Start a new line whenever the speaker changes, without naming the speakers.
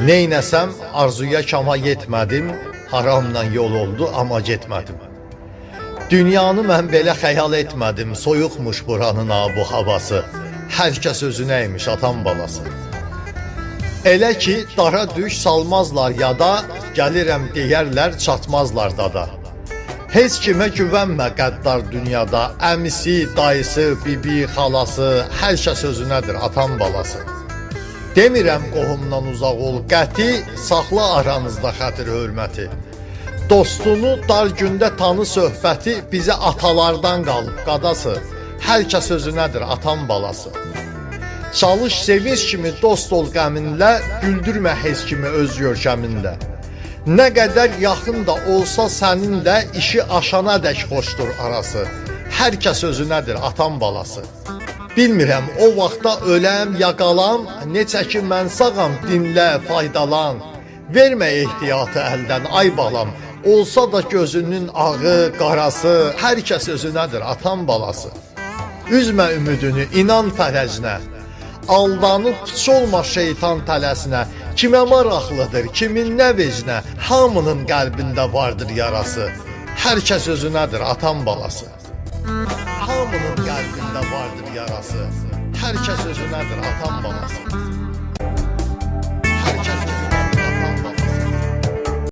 Neynəsəm arzuya kama yetmədim, haramla yol oldu amma getmədim. Dünyanı mən belə xəyal etmədim, soyuqmuş buranın abu havası. Hər kəs özünə imiş atan balası. Elə ki dara düş salmazlar yada, gəlirəm deyərlər çatmazlar dada. Heç kimə güvənmə qəddar dünyada, əmisi, dayısı, bibi, xalası, hər kəs özünədir atan balası. Demirəm qohumdan uzaq ol qəti, saxla aranızda xətir hörməti. Dostunu dar gündə tanı söhbəti, bizə atalardan qalıb qadası. Hər kəs özünədir atan balası. Çalış sevinç kimi dost ol qəminlə, güldürmə heç kimi öz görkəminlə. Nə qədər yaxın da olsa səninlə, işi aşana dək xoşdur arası. Hər kəs özünədir atan balası. Bilmirəm o vaxtda öləm ya qalam, necə ki mən sağam dinlə faydalan. Vermə ehtiyatı əldən ay balam, olsa da gözünün ağı, qarası, hər kəs özünədir atan balası. Üzmə ümidini, inan fərəcinə, aldanıb puç olma şeytan tələsinə. Kimə maraqlıdır, kimin nə vecinə, hamının qəlbində vardır yarası. Hər kəs özünədir atan balası. Hamının qəlbində vardır yarası. Hər kəs özünədir atan balası. Hər kəs